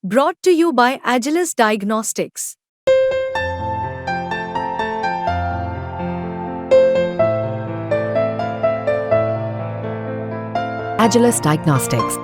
Brought to you by Agilus Diagnostics. Agilus Diagnostics.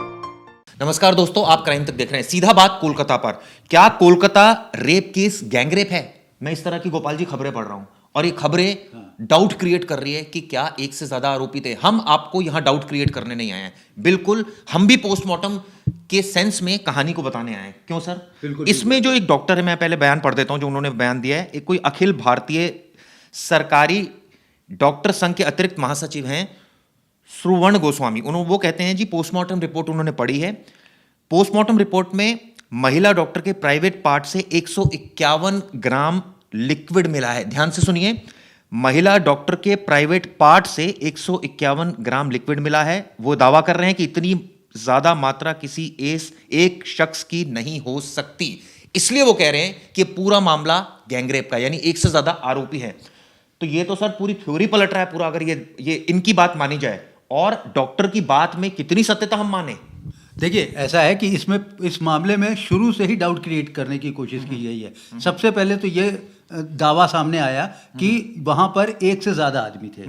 नमस्कार दोस्तों, आप क्राइम तक देख रहे हैं। सीधा बात कोलकाता पर। क्या Kolkata rape case gang rape है? मैं इस तरह की गोपाल जी खबरें पढ़ रहा हूं और ये खबरें डाउट क्रिएट कर रही है कि क्या एक से ज्यादा आरोपी थे। हम आपको यहां डाउट क्रिएट करने नहीं आए हैं, बिल्कुल हम भी पोस्टमार्टम के सेंस में कहानी को बताने आए हैं। क्यों सर? इसमें जो एक डॉक्टर है, मैं पहले बयान पढ़ देता हूं जो उन्होंने बयान दिया है। एक कोई अखिल भारतीय सरकारी डॉक्टर संघ के अतिरिक्त महासचिव हैं श्रवण गोस्वामी। उन्होंने वो कहते हैं जी, पोस्टमार्टम रिपोर्ट उन्होंने पढ़ी है। पोस्टमार्टम रिपोर्ट में महिला डॉक्टर के प्राइवेट पार्ट से 151 ग्राम लिक्विड मिला है। ध्यान से सुनिए, महिला डॉक्टर के प्राइवेट पार्ट से 151 ग्राम लिक्विड मिला है। वो दावा कर रहे हैं कि इतनी ज्यादा मात्रा किसी एक शख्स की नहीं हो सकती। इसलिए वो कह रहे हैं कि पूरा मामला गैंगरेप का, यानी एक से ज्यादा आरोपी हैं। तो ये तो सर पूरी थ्योरी पलट रहा है पूरा, अगर ये इनकी बात मानी जाए। और डॉक्टर की बात में कितनी सत्यता हम माने? देखिए, ऐसा है कि इस मामले में शुरू से ही डाउट क्रिएट करने की कोशिश की गई है। सबसे पहले तो ये दावा सामने आया कि वहाँ पर एक से ज़्यादा आदमी थे।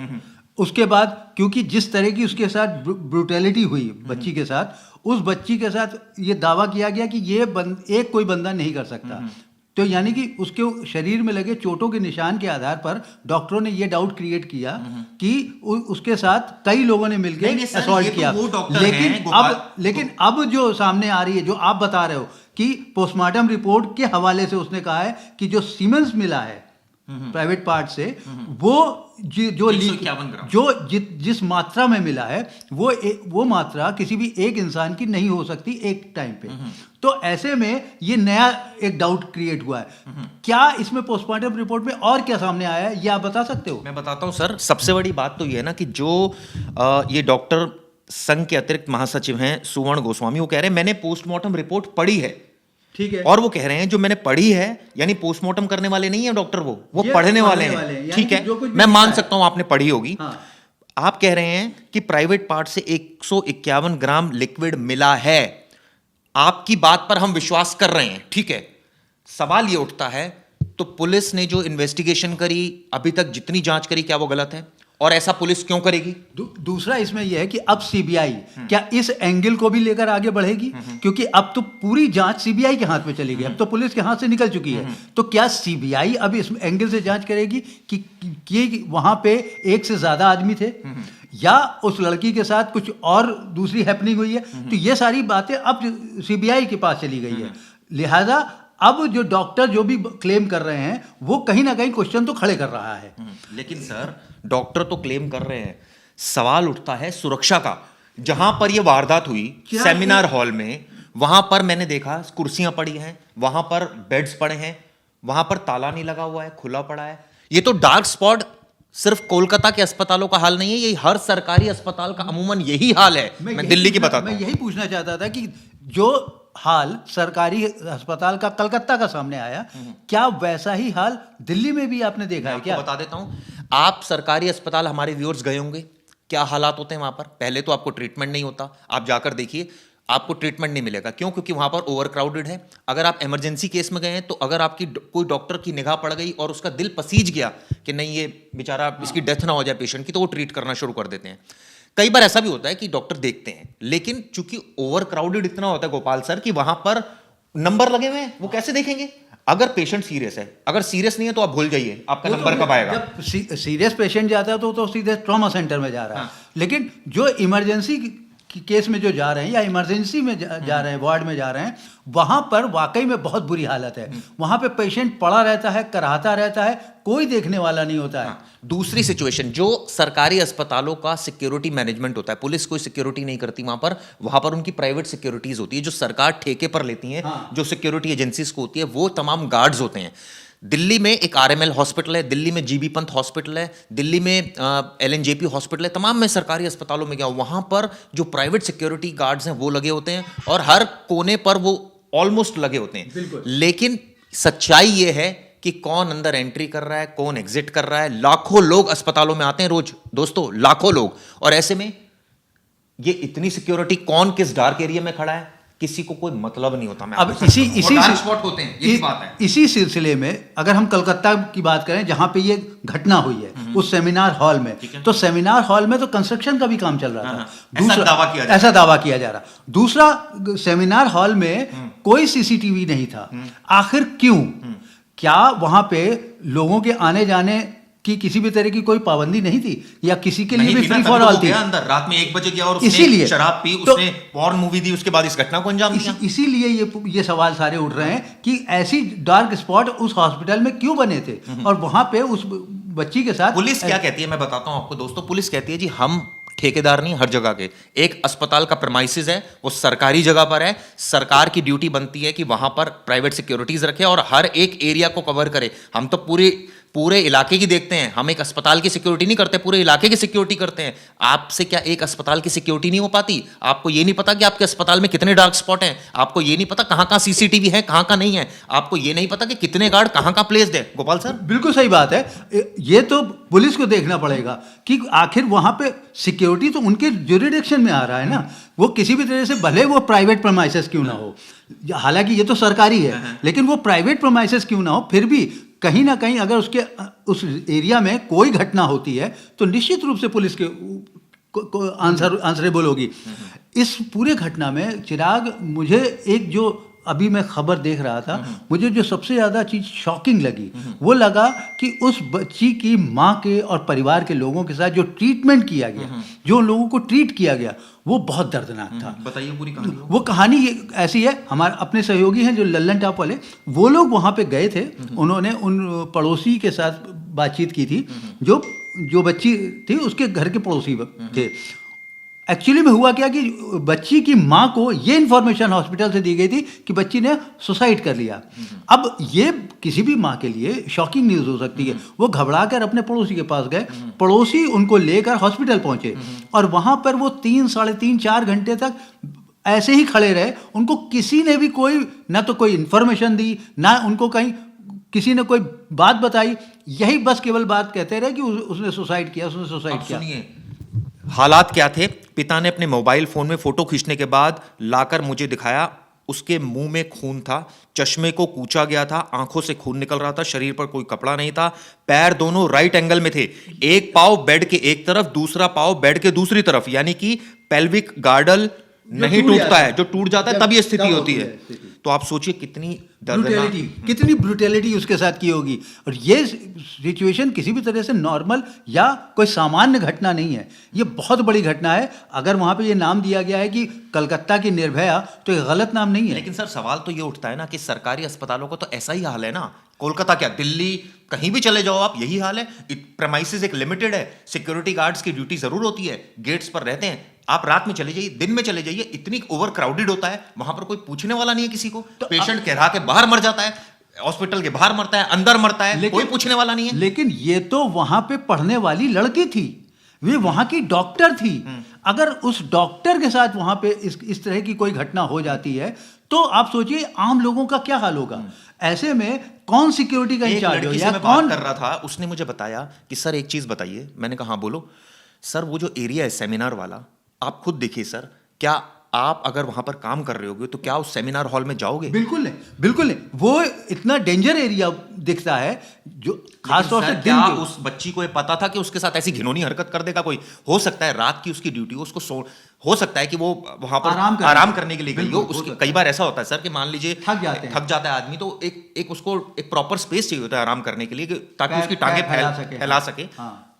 उसके बाद क्योंकि जिस तरह की उसके साथ ब्रूटैलिटी हुई बच्ची के साथ, उस बच्ची के साथ ये दावा किया गया कि ये एक कोई बंदा नहीं कर सकता। तो यानी कि उसके शरीर में लगे चोटों के निशान के आधार पर डॉक्टरों ने ये डाउट क्रिएट किया कि उसके साथ कई लोगों ने मिलकर असॉल्ट किया। लेकिन अब जो सामने आ रही है, जो आप बता रहे हो कि पोस्टमार्टम रिपोर्ट के हवाले से उसने कहा है कि जो सीमेंस मिला है प्राइवेट पार्ट से, वो जिस मात्रा में मिला है वो मात्रा किसी भी एक इंसान की नहीं हो सकती एक टाइम पे। तो ऐसे में ये नया एक डाउट क्रिएट हुआ है। क्या इसमें पोस्टमार्टम रिपोर्ट में और क्या सामने आया है, ये आप बता सकते हो? मैं बताता हूं सर। सबसे बड़ी बात तो ये है ना कि जो ये डॉक्टर संघ के अतिरिक्त महासचिव हैं सुवर्ण गोस्वामी, वो कह रहे हैं मैंने पोस्टमार्टम रिपोर्ट पढ़ी है। ठीक है। और वो कह रहे हैं जो मैंने पढ़ी है, यानी पोस्टमार्टम करने वाले नहीं है डॉक्टर, वो पढ़ने वाले हैं। ठीक है, मैं मान सकता हूं आपने पढ़ी होगी। हाँ। आप कह रहे हैं कि प्राइवेट पार्ट से 151 ग्राम लिक्विड मिला है। आपकी बात पर हम विश्वास कर रहे हैं, ठीक है। सवाल ये उठता है, तो पुलिस ने जो इन्वेस्टिगेशन करी, अभी तक जितनी जांच करी, क्या वो गलत है? और ऐसा पुलिस क्यों करेगी? दूसरा इसमें यह है कि अब सीबीआई क्या इस एंगल को भी लेकर आगे बढ़ेगी? क्योंकि अब तो पूरी जांच सीबीआई के हाथ में चली गई, अब तो पुलिस के हाथ से निकल चुकी है। तो क्या सीबीआई अब इस एंगल से जांच करेगी कि वहां पे एक से ज्यादा आदमी थे या उस लड़की के साथ कुछ और दूसरी हैपनिंग हुई है? तो ये सारी बातें अब सीबीआई के पास चली गई है। लिहाजा अब जो डॉक्टर जो भी क्लेम कर रहे हैं, वो कहीं ना कहीं क्वेश्चन तो खड़े कर रहा है। लेकिन सर, डॉक्टर तो क्लेम कर रहे हैं, सवाल उठता है सुरक्षा का। जहां पर यह वारदात हुई सेमिनार हॉल में, वहां पर मैंने देखा कुर्सियां पड़ी हैं, वहां पर बेड्स पड़े हैं, वहां पर ताला नहीं लगा हुआ है, खुला पड़ा है। ये तो डार्क स्पॉट सिर्फ कोलकाता के अस्पतालों का हाल नहीं है, ये हर सरकारी अस्पताल का अमूमन यही हाल है। मैं दिल्ली की बताता हूं। मैं यही पूछना चाहता था कि जो हाल सरकारी अस्पताल का कलकत्ता का सामने आया, क्या वैसा ही हाल दिल्ली में भी आपने देखा है? क्या बता देता हूं। आप सरकारी अस्पताल, हमारे व्यूअर्स गए होंगे, क्या हालात होते हैं वहां पर। पहले तो आपको ट्रीटमेंट नहीं होता, आप जाकर देखिए, आपको ट्रीटमेंट नहीं मिलेगा। क्यों? क्योंकि वहां पर ओवर क्राउडेड है। अगर आप इमरजेंसी केस में गए हैं, तो अगर आपकी कोई डॉक्टर की निगाह पड़ गई और उसका दिल पसीज गया कि नहीं ये बेचारा, इसकी डेथ ना हो जाए पेशेंट की, तो वो ट्रीट करना शुरू कर देते हैं। कई बार ऐसा भी होता है कि डॉक्टर देखते हैं, लेकिन चूंकि ओवर क्राउडेड इतना होता है गोपाल सर, कि वहां पर नंबर लगे हुए हैं, वो कैसे देखेंगे? अगर पेशेंट सीरियस है, अगर सीरियस नहीं है तो आप भूल जाइए, आपका नंबर कब आएगा। जब सीरियस पेशेंट जाता है तो सीधे ट्रॉमा सेंटर में जा रहा है। लेकिन जो इमरजेंसी केस में जो जा रहे हैं या इमरजेंसी में जा रहे हैं, वार्ड में जा रहे हैं, वहां पर वाकई में बहुत बुरी हालत है। वहां पे पेशेंट पड़ा रहता है, कराहता रहता है, कोई देखने वाला नहीं होता है। दूसरी सिचुएशन, जो सरकारी अस्पतालों का सिक्योरिटी मैनेजमेंट होता है, पुलिस कोई सिक्योरिटी नहीं करती वहां पर उनकी प्राइवेट सिक्योरिटीज होती है, जो सरकार ठेके पर लेती है। जो सिक्योरिटी एजेंसीज को होती है, वो तमाम गार्ड्स होते हैं। दिल्ली में एक आरएमएल हॉस्पिटल है, दिल्ली में जीबी पंत हॉस्पिटल है, दिल्ली में एलएनजेपी हॉस्पिटल है, तमाम मैं सरकारी अस्पतालों में गया हूं। वहां पर जो प्राइवेट सिक्योरिटी गार्ड्स हैं वो लगे होते हैं, और हर कोने पर वो ऑलमोस्ट लगे होते हैं। लेकिन सच्चाई ये है कि कौन अंदर एंट्री कर रहा है, कौन एग्जिट कर रहा है। लाखों लोग अस्पतालों में आते हैं रोज दोस्तों, लाखों लोग। और ऐसे में ये इतनी सिक्योरिटी, कौन किस डार्क एरिया में खड़ा है, किसी को कोई मतलब नहीं होता। मैं अब आपको इसी सच बताऊं। इसी और डार्क स्पॉट होते हैं, यही बात है। इसी सिलसिले में अगर हम कलकत्ता की बात करें जहां पे ये घटना हुई है उस सेमिनार हॉल में, तो सेमिनार हॉल में तो कंस्ट्रक्शन का भी काम चल रहा था। ऐसा दावा किया जा रहा। दूसरा, सेमिनार हॉल में कोई सीसीटीवी नहीं था। आखिर क्यों? क्या वहां पे लोगों के आने जाने कि किसी भी तरह की कोई पाबंदी नहीं थी, या किसी के लिए भी फ्री फॉर ऑल थी? अंदर रात में 1 बजे गया और उसने इसीलिए शराब पी, उसने पॉर्न मूवी दी, उसके बाद इस घटना को अंजाम दिया। इसीलिए ये सवाल सारे उठ रहे हैं कि ऐसी डार्क स्पॉट उस हॉस्पिटल में क्यों बने थे, और वहां पे उस बच्ची के साथ पुलिस क्या कहती है मैं बताता हूं आपको दोस्तों। पुलिस कहती है जी हम ठेकेदार नहीं, हर जगह के एक अस्पताल का प्रेमाइसिस है, वो सरकारी जगह पर है, सरकार की ड्यूटी बनती है कि वहां पर प्राइवेट सिक्योरिटीज रखे और हर एक एरिया को कवर करे। हम तो पूरे इलाके की देखते हैं, हम एक अस्पताल की सिक्योरिटी नहीं करते, पूरे इलाके की सिक्योरिटी करते हैं। आपसे क्या एक अस्पताल की सिक्योरिटी नहीं हो पाती? आपको ये नहीं पता कि आपके अस्पताल में कितने डार्क स्पॉट हैं? आपको ये नहीं पता कहां कहां सीसीटीवी है, कहां कहां नहीं है? आपको ये नहीं पता कि कितने गार्ड कहां कहां प्लेस्ड है? गोपाल सर, बिल्कुल सही बात है। ये तो पुलिस को देखना पड़ेगा कि आखिर वहां पे सिक्योरिटी तो उनके ज्यूरिडिक्शन में आ रहा है ना। वो किसी भी तरह से, भले वो प्राइवेट प्रेमाइसेस क्यों ना हो, हालांकि ये तो सरकारी है, लेकिन वो प्राइवेट प्रेमाइसेस क्यों ना हो, फिर भी कहीं ना कहीं अगर उस एरिया में कोई घटना होती है तो निश्चित रूप से पुलिस के आंसरेबल होगी। इस पूरे घटना में चिराग, मुझे एक जो अभी मैं खबर देख रहा था, मुझे जो सबसे ज़्यादा चीज़ शॉकिंग लगी वो लगा कि उस बच्ची की माँ के और परिवार के लोगों के साथ जो ट्रीटमेंट किया गया, जो लोगों को ट्रीट किया गया, वो बहुत दर्दनाक था। बताइए पूरी कहानी। वो कहानी ऐसी है, हमारे अपने सहयोगी हैं जो लल्लन टॉप वाले, वो लोग वहाँ पे गए थे। उन्होंने उन पड़ोसी के साथ बातचीत की थी, जो बच्ची थी उसके घर के पड़ोसी थे। एक्चुअली में हुआ क्या कि बच्ची की माँ को ये इन्फॉर्मेशन हॉस्पिटल से दी गई थी कि बच्ची ने सुसाइड कर लिया। अब ये किसी भी माँ के लिए शॉकिंग न्यूज़ हो सकती है। वो घबरा कर अपने पड़ोसी के पास गए, पड़ोसी उनको लेकर हॉस्पिटल पहुंचे और वहाँ पर वो 3, साढ़े 3, 4 घंटे तक ऐसे ही खड़े रहे। उनको किसी ने भी ना तो कोई इन्फॉर्मेशन दी, ना उनको कहीं किसी ने कोई बात बताई। यही बस केवल बात कहते रहे कि उसने सुसाइड किया, उसने सुसाइड किया। सुनिए हालात क्या थे। पिता ने अपने मोबाइल फोन में फोटो खींचने के बाद लाकर मुझे दिखाया। उसके मुंह में खून था, चश्मे को कूचा गया था, आंखों से खून निकल रहा था, शरीर पर कोई कपड़ा नहीं था, पैर दोनों राइट एंगल में थे, एक पाँव बेड के एक तरफ, दूसरा पाँव बेड के दूसरी तरफ, यानी कि पेल्विक गार्डल नहीं टूटता है, जो टूट जाता है तब ये स्थिति होती है। तो आप सोचिए कितनी कितनी ब्रूटैलिटी उसके साथ की होगी। और ये सिचुएशन किसी भी तरह से नॉर्मल या कोई सामान्य घटना नहीं है, ये बहुत बड़ी घटना है। अगर वहां पे ये नाम दिया गया है कि कलकत्ता की निर्भया, तो ये गलत नाम नहीं है। लेकिन सर सवाल तो ये उठता है ना कि सरकारी अस्पतालों को तो ऐसा ही हाल है ना। कोलकाता क्या, दिल्ली, कहीं भी चले जाओ आप, यही हाल है। प्रेमाइसिस एक लिमिटेड है, सिक्योरिटी गार्ड्स की ड्यूटी जरूर होती है, गेट्स पर रहते हैं। आप रात में चले जाइए, दिन में चले जाइए, इतनी ओवर क्राउडेड होता है, वहां पर कोई पूछने वाला नहीं है किसी को। तो पेशेंट कह के बाहर मर जाता है, हॉस्पिटल के बाहर मरता है, अंदर मरता है, कोई पूछने वाला नहीं है। लेकिन ये तो वहां पे पढ़ने वाली लड़की थी, वे वहां की डॉक्टर थी। अगर उस डॉक्टर के साथ वहां पे इस तरह की कोई घटना हो जाती है तो आप सोचिए आम लोगों का क्या हाल होगा। ऐसे में कौन सिक्योरिटी का इंचार्ज हो या कौन कर रहा था, उसने मुझे बताया कि सर एक चीज बताइए। मैंने कहा हाँ बोलो। सर वो जो एरिया है सेमिनार वाला, आप खुद देखिए सर, क्या आप अगर वहां पर काम कर रहे होगे तो क्या उस सेमिनार हॉल में जाओगे? बिल्कुल नहीं, बिल्कुल नहीं। वो इतना डेंजर एरिया दिखता है, जो खासतौर से क्या उस बच्ची को ये पता था कि उसके साथ ऐसी घिनौनी हरकत कर देगा कोई? हो सकता है रात की उसकी ड्यूटी, उसको हो सकता है कि वो वहां पर आराम करने के लिए गई हो। उसकी कई बार ऐसा होता है सर कि मान लीजिए थक जाता है आदमी, तो एक उसको एक प्रॉपर स्पेस चाहिए होता है आराम करने के लिए, ताकि उसकी टांगे फैला सके।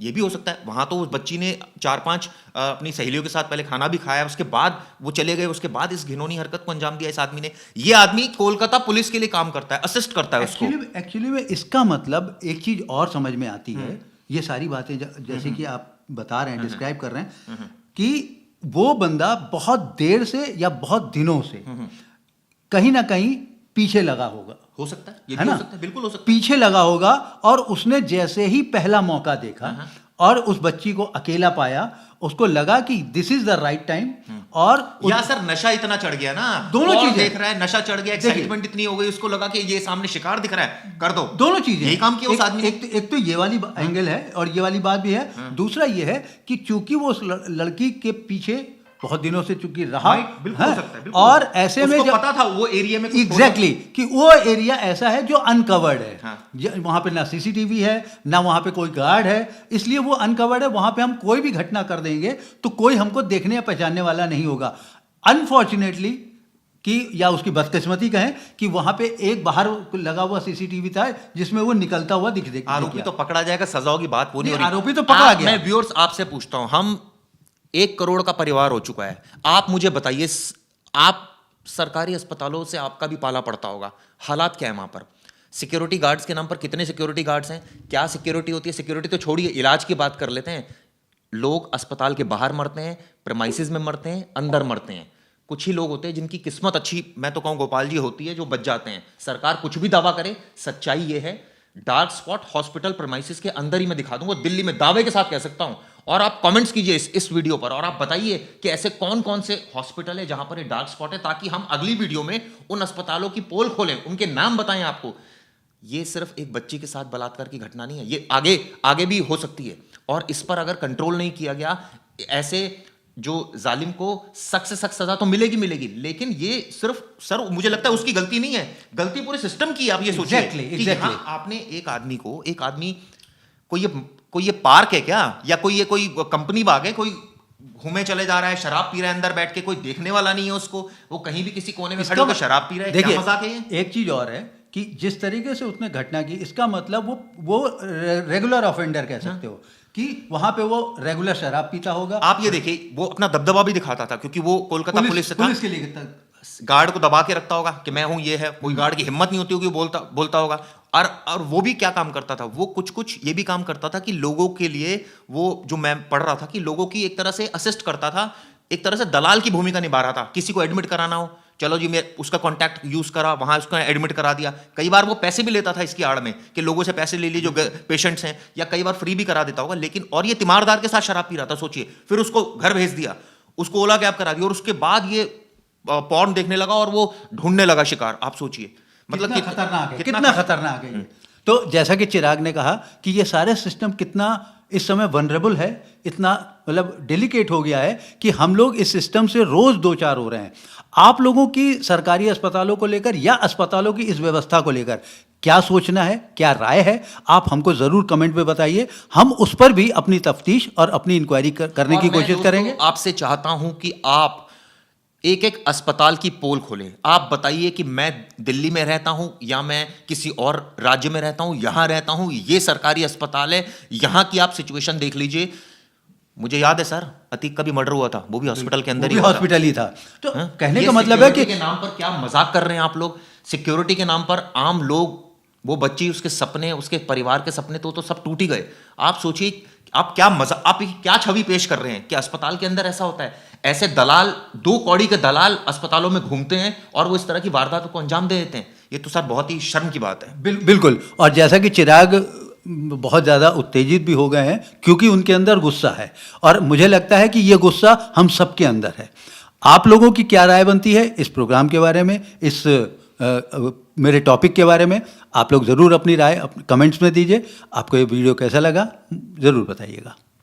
ये भी हो सकता है। वहां तो उस बच्ची ने 4-5 अपनी सहेलियों के साथ पहले खाना भी खाया, उसके बाद वो चले गए, उसके बाद इस घिनौनी हरकत को अंजाम दिया इस आदमी ने। ये आदमी कोलकाता पुलिस के लिए काम करता है, असिस्ट करता है उसको। एक्चुअली में इसका मतलब एक चीज और समझ में आती है, ये सारी बातें जैसे कि आप बता रहे हैं, डिस्क्राइब कर रहे हैं, कि वो बंदा बहुत देर से या बहुत दिनों से कहीं ना कहीं पीछे लगा होगा। हो सकता है, ये भी हो सकता है, बिल्कुल हो सकता है। पीछे लगा होगा और उसने जैसे ही पहला मौका देखा और उस बच्ची को अकेला पाया, उसको लगा कि this is the right time. और या सर नशा इतना चढ़ गया ना, दोनों चीजें देख रहा है, नशा चढ़ गया, एक्साइटमेंट इतनी हो गई, उसको लगा कि ये सामने शिकार दिख रहा है, कर दो। दोनों चीजें, यही काम किया उस आदमी ने। एक तो ये वाली एंगल है और ये वाली बात भी है। दूसरा ये है कि चूंकि वो उस लड़की के पीछे बहुत दिनों से चूंकि रहा, बिल्कुल हो सकता है, बिल्कुल। और ऐसे में उसको पता था वो एरिया में एग्जैक्टली कि वो एरिया ऐसा है जो अनकवर्ड है। हाँ। वहां पे ना सीसीटीवी है, ना वहां पे कोई गार्ड है, इसलिए वो अनकवर्ड है। वहां पे हम कोई भी घटना कर देंगे तो कोई हमको देखने या पहचानने वाला नहीं होगा। अनफॉर्चुनेटली कि या उसकी बदकिस्मती कहें कि वहां पे एक बाहर लगा हुआ सीसीटीवी था जिसमें वो निकलता हुआ दिख आरोपी तो पकड़ा जाएगा, सजाओं की बात पूरी हो रही है। आरोपी तो पकड़ा गया। मैं व्यूअर्स आपसे पूछता हूं, हम 1 करोड़ का परिवार हो चुका है, आप मुझे बताइए, आप सरकारी अस्पतालों से आपका भी पाला पड़ता होगा, हालात क्या है वहां पर? सिक्योरिटी गार्ड्स के नाम पर कितने सिक्योरिटी गार्ड्स हैं? क्या सिक्योरिटी होती है? सिक्योरिटी तो छोड़िए, इलाज की बात कर लेते हैं। लोग अस्पताल के बाहर मरते हैं, प्रेमाइसिस में मरते हैं, अंदर मरते हैं। कुछ ही लोग होते हैं जिनकी किस्मत अच्छी, मैं तो कहूं गोपाल जी, होती है, जो बच जाते हैं। सरकार कुछ भी दावा करे, सच्चाई ये है, डार्क स्पॉट हॉस्पिटल प्रेमाइसिस के अंदर ही मैं दिखा दूंगा, दिल्ली में दावे के साथ कह सकता हूं। और आप कमेंट्स कीजिए इस वीडियो पर, और आप बताइए कि ऐसे कौन कौन से हॉस्पिटल है जहां पर ये डार्क स्पॉट है, ताकि हम अगली वीडियो में उन अस्पतालों की पोल खोलें, उनके नाम बताएं आपको। ये सिर्फ एक बच्ची के साथ बलात्कार की घटना नहीं है, ये आगे आगे भी हो सकती है। और इस पर अगर कंट्रोल नहीं किया गया, ऐसे जो जालिम को सख्त से सख्त सजा तो मिलेगी मिलेगी, लेकिन ये सिर्फ सर मुझे लगता है उसकी गलती नहीं है, गलती पूरे सिस्टम की। आप ये सोचिए कि यहाँ आपने एक आदमी कोई ये पार्क है क्या, या कोई कंपनी बाग है, कोई घूमे चले जा रहा है, शराब पी रहा है अंदर बैठ के, कोई देखने वाला नहीं है उसको, वो कहीं भी किसी कोने में खड़े होकर शराब पी रहा है, क्या मजाक है ये? एक चीज और है कि जिस तरीके से उसने घटना की, इसका मतलब वो रेगुलर ऑफेंडर कह सकते हो कि वहां पे वो रेगुलर शराब पीता होगा। आप ये देखिए, वो अपना दबदबा भी दिखाता था, क्योंकि वो कोलकाता पुलिस से था, पुलिस के लिए गार्ड को दबा के रखता होगा कि मैं हूं, ये है। कोई गार्ड की हिम्मत नहीं होती होगी, बोलता होगा। और वो भी क्या काम करता था, वो कुछ ये भी काम करता था कि लोगों के लिए, वो जो मैं पढ़ रहा था कि लोगों की एक तरह से असिस्ट करता था, एक तरह से दलाल की भूमिका निभा रहा था। किसी को एडमिट कराना हो, चलो जी, मैं उसका कॉन्टैक्ट यूज करा, वहां उसका एडमिट करा दिया। कई बार वो पैसे भी लेता था इसकी आड़ में कि लोगों से पैसे ले लिए जो पेशेंट्स हैं, या कई बार फ्री भी करा देता होगा। लेकिन और ये तीमारदार के साथ शराब पी रहा था, सोचिए। फिर उसको घर भेज दिया, उसको ओला कैब करा दिया, और उसके बाद ये पॉर्न देखने लगा और वो ढूंढने लगा शिकार। आप सोचिए, मतलब कितना खतरनाक है ये। तो जैसा कि चिराग ने कहा कि ये सारे सिस्टम कितना इस समय वनरेबल है, इतना मतलब डेलिकेट हो गया है कि हम लोग इस सिस्टम से रोज दो चार हो रहे हैं। आप लोगों की सरकारी अस्पतालों को लेकर या अस्पतालों की इस व्यवस्था को लेकर क्या सोचना है, क्या राय है, आप हमको ज़रूर कमेंट में बताइए। हम उस पर भी अपनी तफ्तीश और अपनी इंक्वायरी करने की कोशिश करेंगे। आपसे चाहता हूं कि आप एक एक अस्पताल की पोल खोलें। आप बताइए कि मैं दिल्ली में रहता हूं या मैं किसी और राज्य में रहता हूं, यहां रहता हूं, ये सरकारी अस्पताल है, यहां की आप सिचुएशन देख लीजिए। मुझे याद है सर, अतीक का भी मर्डर हुआ था, वो भी हॉस्पिटल के अंदर ही हॉस्पिटल ही था। तो कहने का मतलब है कि के नाम पर क्या मजाक कर रहे हैं आप लोग। सिक्योरिटी के नाम पर आम लोग, वो बच्ची, उसके सपने, उसके परिवार के सपने तो सब टूट ही गए। आप सोचिए, आप क्या छवि पेश कर रहे हैं कि अस्पताल के अंदर ऐसा होता है। ऐसे दलाल, 2 कौड़ी के दलाल अस्पतालों में घूमते हैं और वो इस तरह की वारदातों को अंजाम दे देते हैं। ये तो सर बहुत ही शर्म की बात है। बिल्कुल। और जैसा कि चिराग बहुत ज़्यादा उत्तेजित भी हो गए हैं क्योंकि उनके अंदर गुस्सा है, और मुझे लगता है कि ये गुस्सा हम सबके अंदर है। आप लोगों की क्या राय बनती है इस प्रोग्राम के बारे में, इस मेरे टॉपिक के बारे में? आप लोग ज़रूर अपनी राय कमेंट्स में दीजिए। आपको ये वीडियो कैसा लगा ज़रूर बताइएगा।